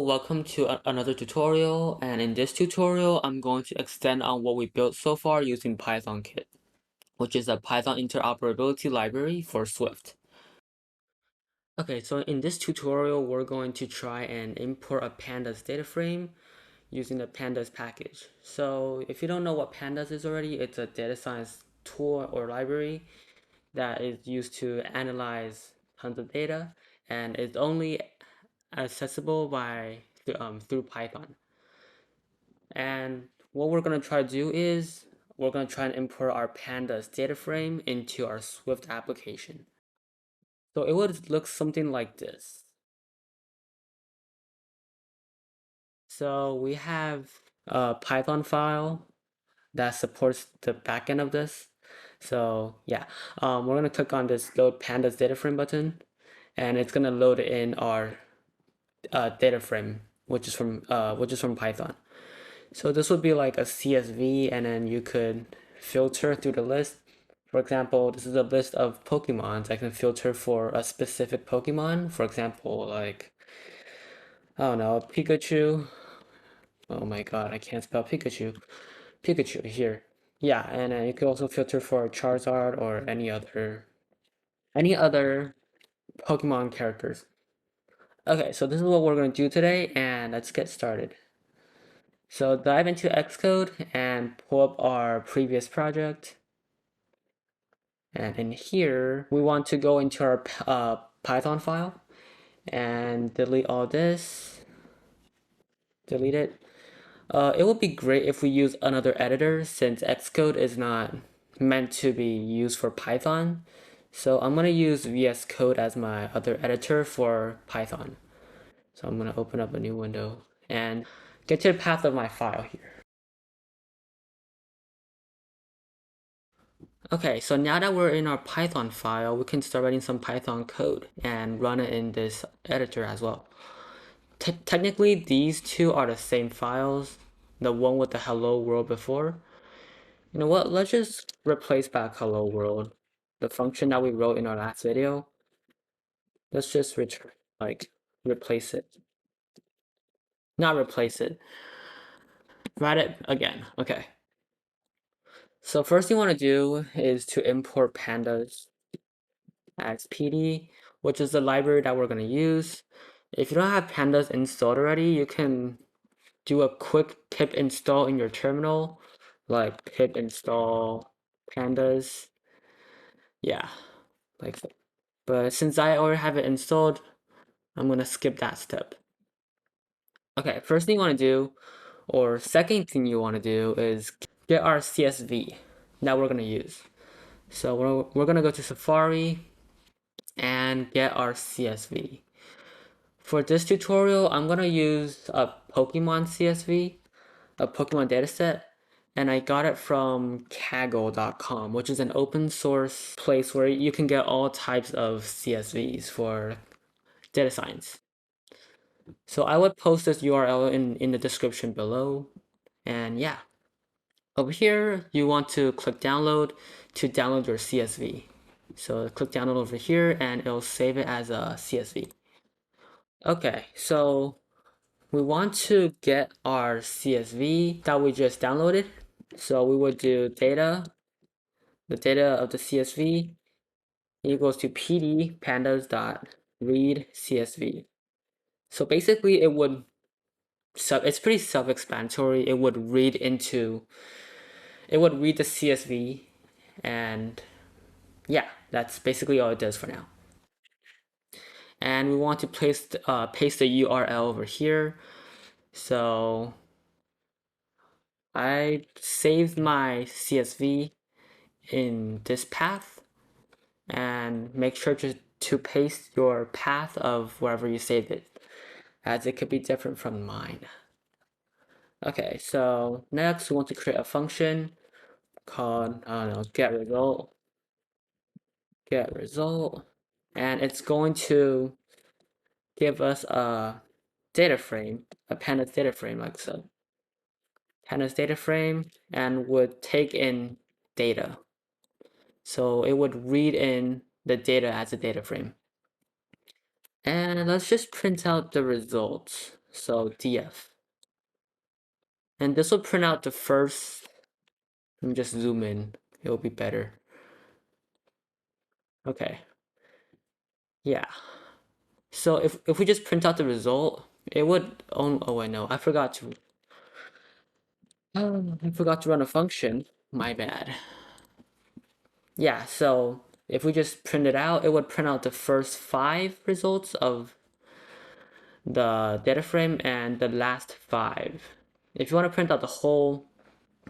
welcome to another tutorial, and in this tutorial I'm going to extend on what we built so far using PythonKit, which is a Python interoperability library for Swift. Okay, so in this tutorial we're going to try and import a pandas data frame using the pandas package. So if you don't know what pandas is already, it's a data science tool or library that is used to analyze tons of data, and it's only accessible through Python. And what we're going to try to do is we're going to try and import our pandas data frame into our Swift application. So it would look something like this. So we have a Python file that supports the backend of this. So yeah, we're going to click on this load pandas data frame button, and it's going to load in our data frame, which is from Python. So this would be like a CSV, and then you could filter through the list. For example, this is a list of Pokemons. I can filter for a specific Pokemon. For example, like, I don't know, Pikachu. Oh my god, I can't spell Pikachu. Pikachu here. Yeah, and then you could also filter for Charizard or any other Pokemon characters. Okay, so this is what we're going to do today, and let's get started. So dive into Xcode and pull up our previous project. And in here, we want to go into our Python file and delete all this. Delete it. It would be great if we use another editor since Xcode is not meant to be used for Python. So I'm going to use VS Code as my other editor for Python. So I'm going to open up a new window and get to the path of my file here. Okay, so now that we're in our Python file, we can start writing some Python code and run it in this editor as well. Technically, these two are the same files, the one with the hello world before. You know what, let's just replace back hello world, the function that we wrote in our last video. Let's just replace it. Not replace it. Write it again, okay. So first thing you want to do is to import pandas as PD, which is the library that we're going to use. If you don't have pandas installed already, you can do a quick pip install in your terminal, like pip install pandas. Yeah, like so. But since I already have it installed, I'm going to skip that step. Okay, first thing you want to do, or second thing you want to do, is get our CSV that we're going to use. So we're going to go to Safari and get our CSV. For this tutorial, I'm going to use a Pokemon CSV, a Pokemon dataset, and I got it from kaggle.com, which is an open source place where you can get all types of CSVs for data science. So I would post this URL in the description below, and yeah. Over here, you want to click download to download your CSV. So click download over here and it'll save it as a CSV. Okay, so we want to get our CSV that we just downloaded. So we would do data, the data of the CSV equals to pd pandas.read CSV. So basically it's pretty self-explanatory. It would read the CSV, and yeah, that's basically all it does for now. And we want to paste the URL over here. So I saved my CSV in this path, and make sure to paste your path of wherever you saved it, as it could be different from mine. Okay, so next we want to create a function called, I don't know, get result, and it's going to give us a data frame, a pandas data frame, like so. Pandas data frame, and would take in data. So it would read in the data as a data frame. And let's just print out the results. So df. And this will print out the first, let me just zoom in, it'll be better. Okay, yeah. So if we just print out the result, it would, oh wait, no, I forgot to run a function, my bad. Yeah, so if we just print it out, it would print out the first 5 results of the data frame and the last 5. If you want to print out the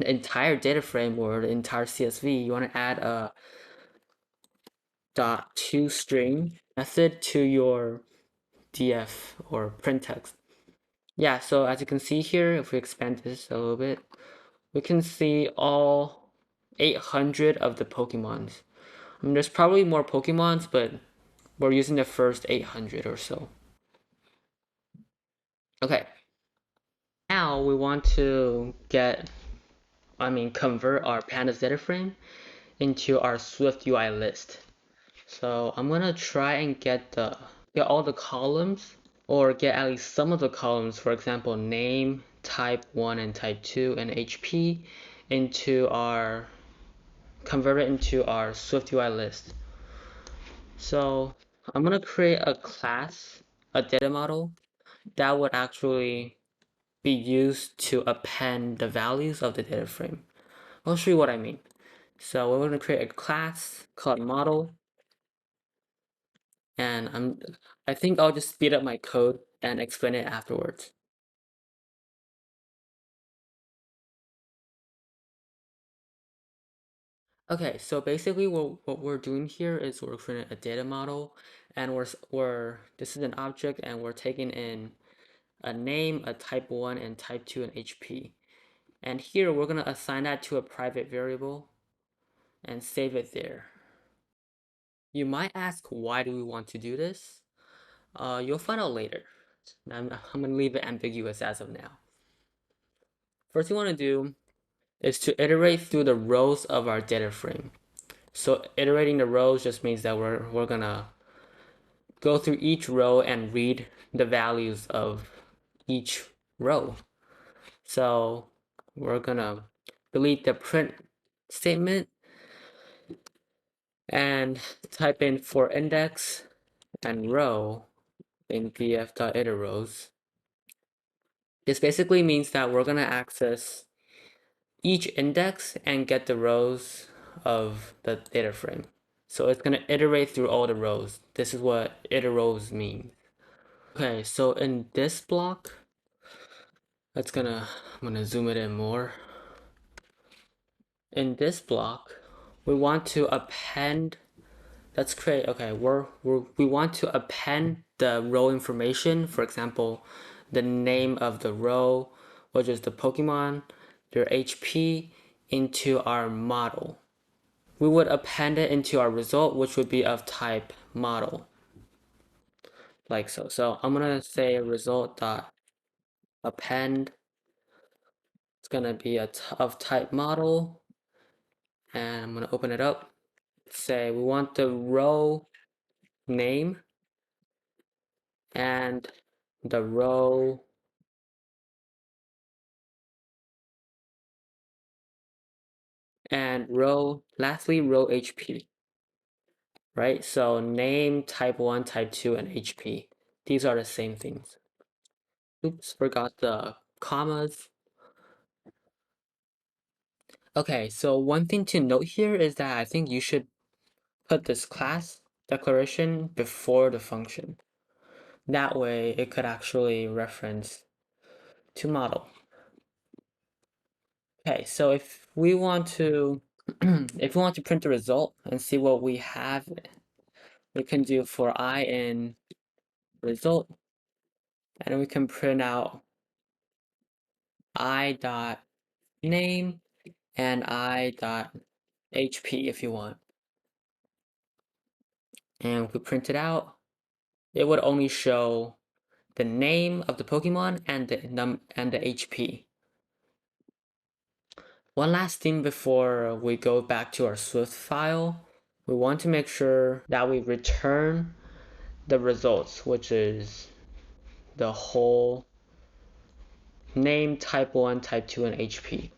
entire data frame or the entire CSV, you want to add a .toString method to your df or print text. Yeah, so as you can see here, if we expand this a little bit, we can see all 800 of the Pokemons. I mean, there's probably more Pokemons, but we're using the first 800 or so. Okay, now we want to convert our pandas data frame into our SwiftUI list. So I'm gonna try and get all the columns, or get at least some of the columns, for example, name, type 1 and type 2, and HP, convert it into our SwiftUI list. So I'm gonna create a class, a data model, that would actually be used to append the values of the data frame. I'll show you what I mean. So we're gonna create a class called model, and I think I'll just speed up my code and explain it afterwards. Okay, so basically what we're doing here is we're creating a data model, and this is an object, and we're taking in a name, a type 1 and type 2, and HP. And here we're gonna assign that to a private variable and save it there. You might ask, why do we want to do this? You'll find out later. I'm gonna leave it ambiguous as of now. First thing you wanna do is to iterate through the rows of our data frame. So iterating the rows just means that we're gonna go through each row and read the values of each row. So we're gonna delete the print statement and type in for index and row in df.iterRows. This basically means that we're gonna access each index and get the rows of the data frame. So it's gonna iterate through all the rows. This is what iterRows mean. Okay, so in this block, I'm gonna zoom it in more. In this block, we want to append, we want to append the row information, for example, the name of the row, which is the Pokemon, their HP, into our model. We would append it into our result, which would be of type model, like so. So I'm gonna say result.append. It's gonna be of type model, and I'm gonna open it up. Say we want the row name and the row lastly row HP, right? So name, type 1, type 2, and HP. These are the same things. Oops, forgot the commas. Okay, so one thing to note here is that I think you should put this class declaration before the function. That way it could actually reference to model. Okay, so if we want to print the result and see what we have, we can do for I in result, and we can print out I dot name and I dot HP if you want. And if we print it out, it would only show the name of the Pokemon and the HP. One last thing before we go back to our Swift file, we want to make sure that we return the results, which is the whole name, type 1, type 2, and HP.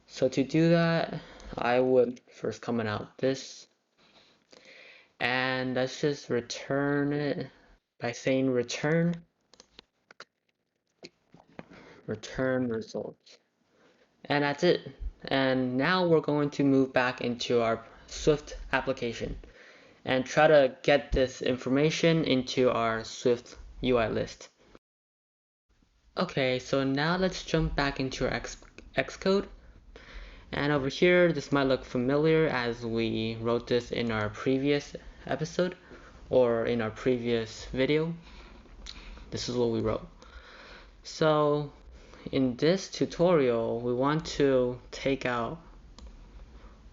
So to do that, I would first comment out this, and let's just return it by saying return results. And that's it. And now we're going to move back into our Swift application and try to get this information into our Swift UI list. Okay, so now let's jump back into our Xcode. And over here, this might look familiar as we wrote this in our previous episode or in our previous video. This is what we wrote. So in this tutorial, we want to take out,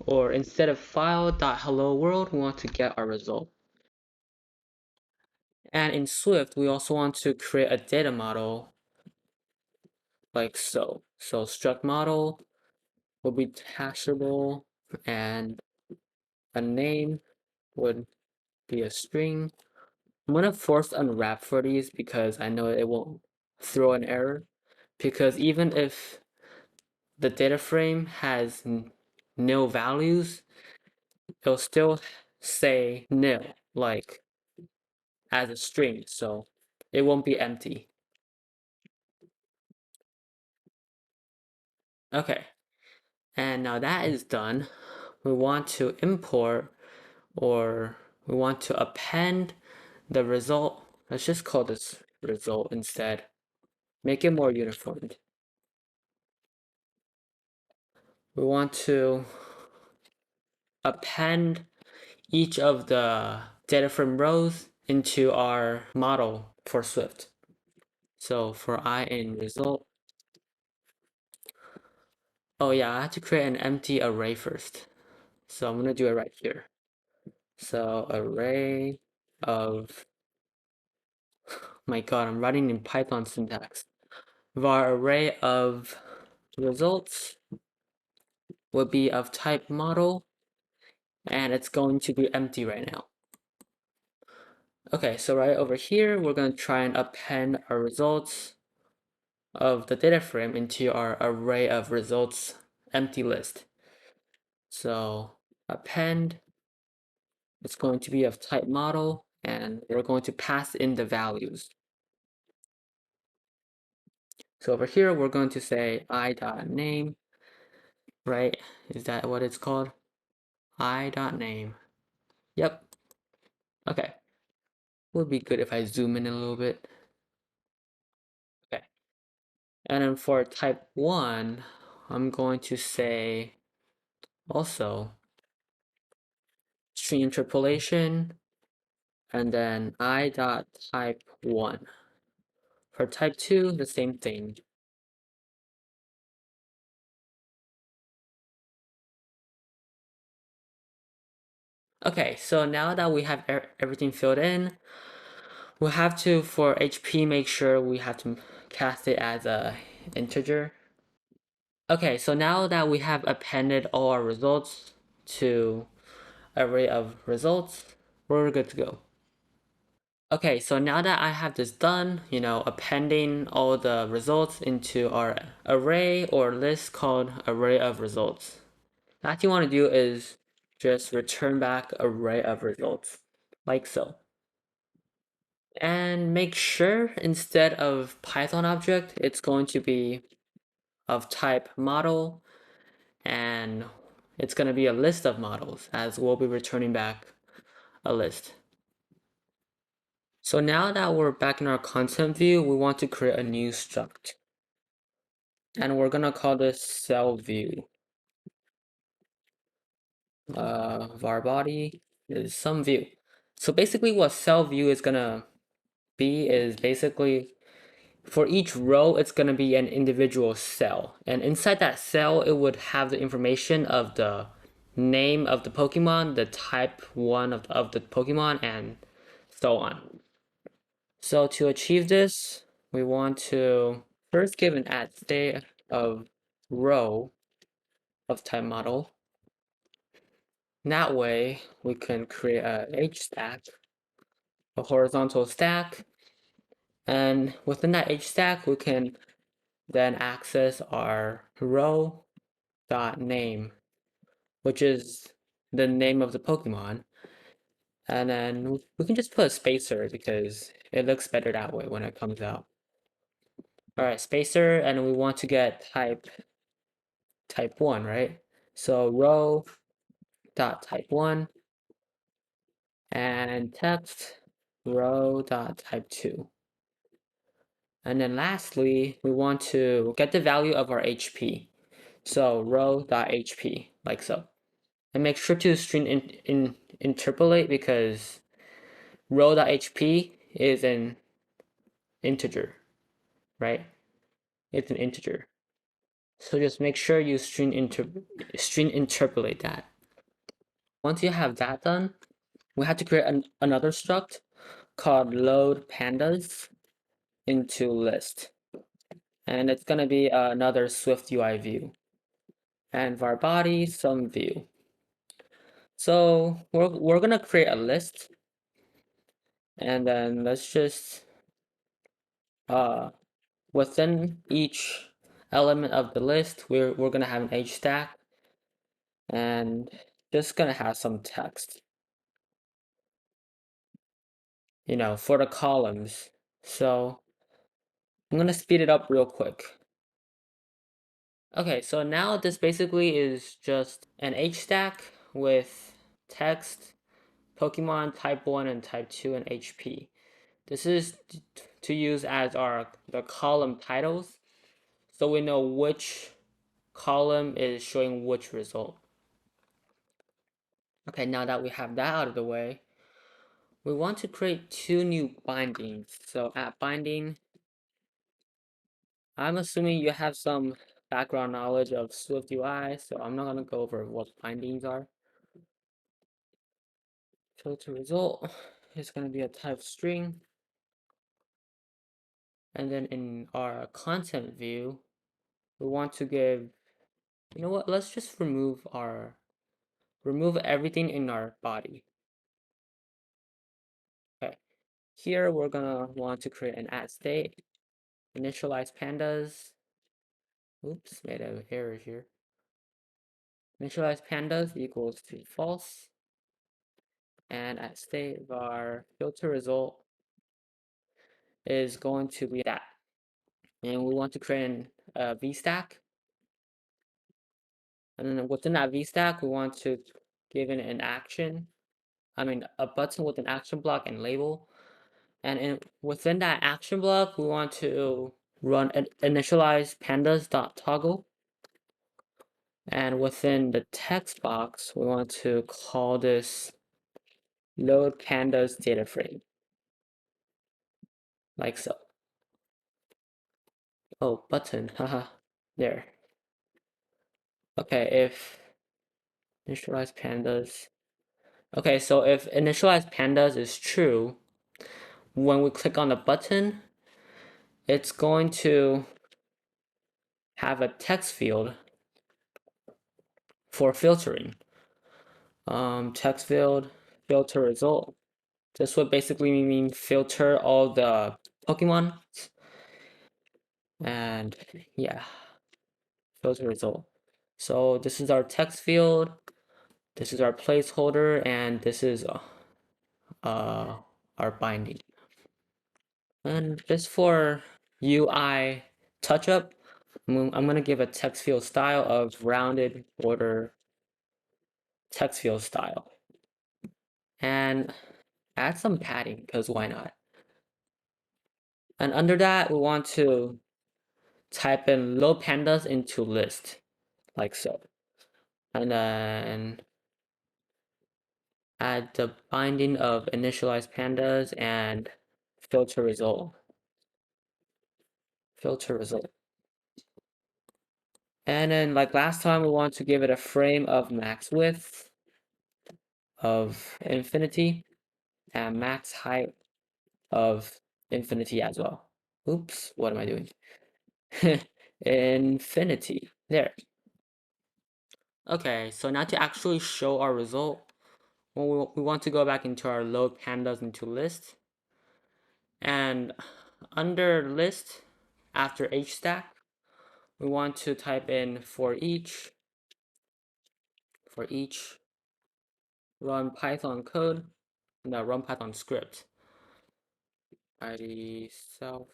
or instead of file.hello world, we want to get our result. And in Swift, we also want to create a data model like so. So struct model will be hashable, and a name would be a string. I'm gonna force unwrap for these because I know it won't throw an error. Because even if the data frame has nil values, it'll still say nil, like as a string, so it won't be empty. Okay, and now that is done, we want to import, or we want to append the result. Let's just call this result instead. Make it more uniform. We want to append each of the data frame rows into our model for Swift. So for I in result, oh yeah, I have to create an empty array first. So I'm gonna do it right here. So array of, my god, I'm writing in Python syntax. Var array of results would be of type model, and it's going to be empty right now. Okay, so right over here, we're going to try and append our results of the data frame into our array of results empty list. So append, it's going to be of type model, and we're going to pass in the values. So over here, we're going to say I.name, right? Is that what it's called? I.name. Yep. Okay. Would be good if I zoom in a little bit. Okay. And then for type 1, I'm going to say also string interpolation, and then I.type1. For type 2, the same thing. Okay, so now that we have everything filled in, we'll have to, for HP, make sure we have to cast it as a integer. Okay, so now that we have appended all our results to array of results, we're good to go. Okay, so now that I have this done, appending all the results into our array or list called array of results. What you want to do is just return back array of results, like so. And make sure instead of Python object, it's going to be of type model, and it's going to be a list of models, as we'll be returning back a list. So now that we're back in our content view, we want to create a new struct. And we're going to call this cell view. Var body is some view. So basically what cell view is going to be is basically for each row, it's going to be an individual cell. And inside that cell, it would have the information of the name of the Pokemon, the type 1 of the Pokemon, and so on. So to achieve this, we want to first give an add state of row of type model. That way, we can create a H stack, a horizontal stack, and within that H stack, we can then access our row dot name, which is the name of the Pokemon. And then we can just put a spacer because it looks better that way when it comes out. All right, spacer, and we want to get type 1, right? So row dot type 1 and text row dot type 2. And then lastly, we want to get the value of our HP. So row dot HP, like so. And make sure to string interpolate because row dot HP is an integer, right? It's an integer. So just make sure you string interpolate that. Once you have that done, we have to create another struct called load pandas into list. And it's gonna be another SwiftUI view. And var body some view. So we're gonna create a list, and then let's just within each element of the list, we're gonna have an H stack, and just gonna have some text, for the columns. So I'm gonna speed it up real quick. Okay, so now this basically is just an H stack with text, Pokemon type 1 and type 2 and HP. This is to use as the column titles, so we know which column is showing which result. Okay, now that we have that out of the way, we want to create two new bindings. So at binding, I'm assuming you have some background knowledge of SwiftUI, so I'm not gonna go over what bindings are. Filter result is gonna be a type string. And then in our content view, we want to give, you know what, let's just remove everything in our body. Okay, here we're gonna want to create an add state, initialize pandas. Oops, made an error here. Initialize pandas equals to false, and at state var filter result is going to be that. And we want to create a VStack. And then within that VStack, we want to give it an action. A button with an action block and label. And within that action block, we want to run initialize pandas.toggle. And within the text box, we want to call this load pandas data frame, like so. Oh, button, haha, there. Okay, if initialize pandas. Okay, so if initialize pandas is true, when we click on the button, it's going to have a text field for filtering. Text field, filter result. This would basically mean filter all the Pokemon. And yeah, filter result. So this is our text field, this is our placeholder, and this is our binding. And just for UI touch up, I'm gonna give a text field style of rounded border text field style. And add some padding, because why not? And under that, we want to type in load pandas into list, like so. And then add the binding of initialize pandas and filter result. Filter result. And then like last time, we want to give it a frame of max width of infinity and max height of infinity as well. Oops, what am I doing? Infinity, there. Okay, so now to actually show our result, we want to go back into our load pandas into list. And under list, after HStack, we want to type in for each run Python code, no, run Python script, id self,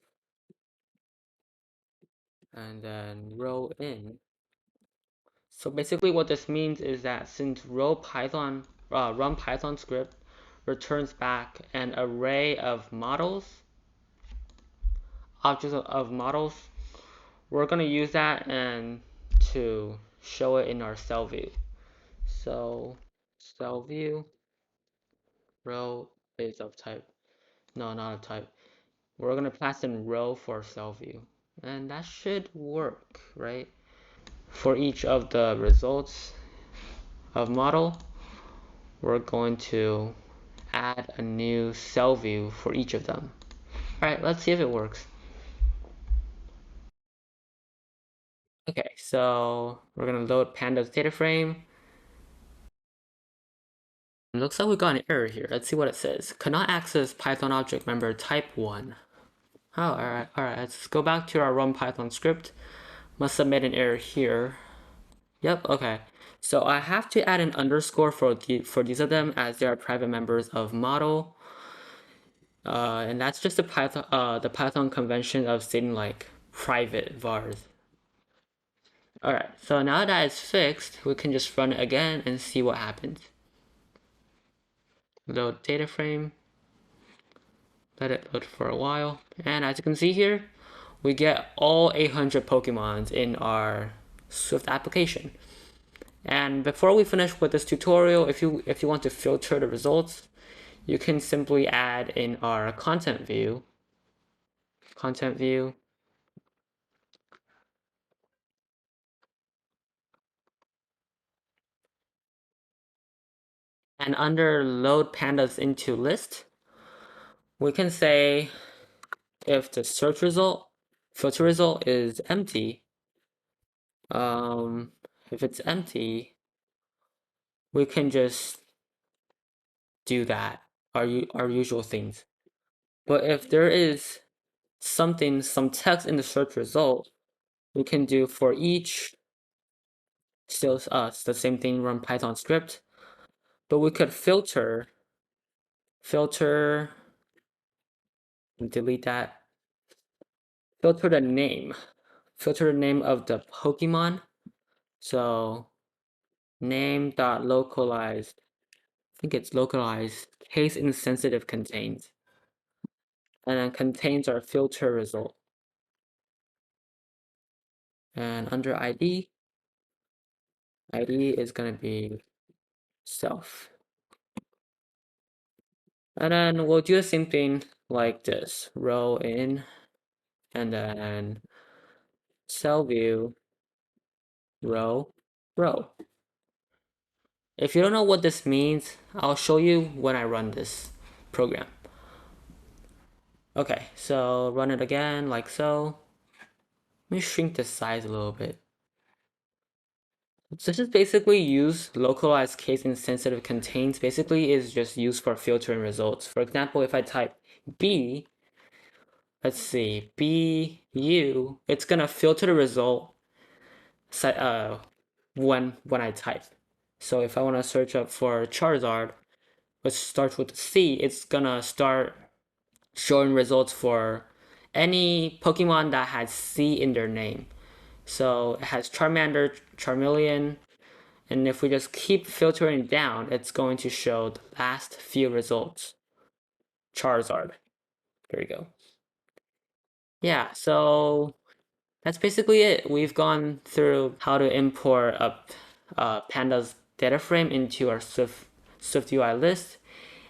and then row in. So basically what this means is that since run Python script returns back an array of models, objects of models, we're going to use that and to show it in our cell view. So cell view row is of type, no, not of type. We're going to pass in row for cell view, and that should work, right? For each of the results of model, we're going to add a new cell view for each of them. All right, let's see if it works. Okay, so we're gonna load pandas data frame. It looks like we got an error here. Let's see what it says. Cannot access Python object member type 1. Oh, all right, let's go back to our run Python script. Must have made an error here. Yep, okay. So I have to add an underscore for these of them as they are private members of model. And that's just the Python convention of stating like private vars. Alright, so now that it's fixed, we can just run it again and see what happens. Load data frame. Let it load for a while. And as you can see here, we get all 800 Pokemons in our Swift application. And before we finish with this tutorial, if you want to filter the results, you can simply add in our content view, and under load pandas into list, we can say if the search result, filter result is empty, if it's empty, we can just do that, our usual things. But if there is some text in the search result, we can do for each, still the same thing, run Python script, but we could filter, delete that, filter the name of the Pokemon. So name.localized, I think it's localized, case insensitive contains. And then contains our filter result. And under ID is going to be self. And then we'll do the same thing like this, row in, and then cell view, row. If you don't know what this means, I'll show you when I run this program. Okay, so run it again like so. Let me shrink the size a little bit. So this is basically localized case insensitive contains basically is just used for filtering results. For example, if I type B, let's see, BU, it's gonna filter the result when I type. So if I want to search up for Charizard, which starts with C, it's gonna start showing results for any Pokemon that has C in their name. So it has Charmander, Charmeleon, and if we just keep filtering down, it's going to show the last few results. Charizard. There you go. Yeah, so that's basically it. We've gone through how to import a pandas data frame into our SwiftUI list.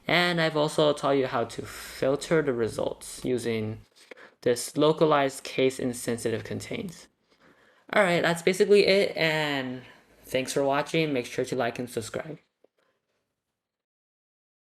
And I've also taught you how to filter the results using this localized case insensitive contains. Alright, that's basically it, and thanks for watching. Make sure to like and subscribe.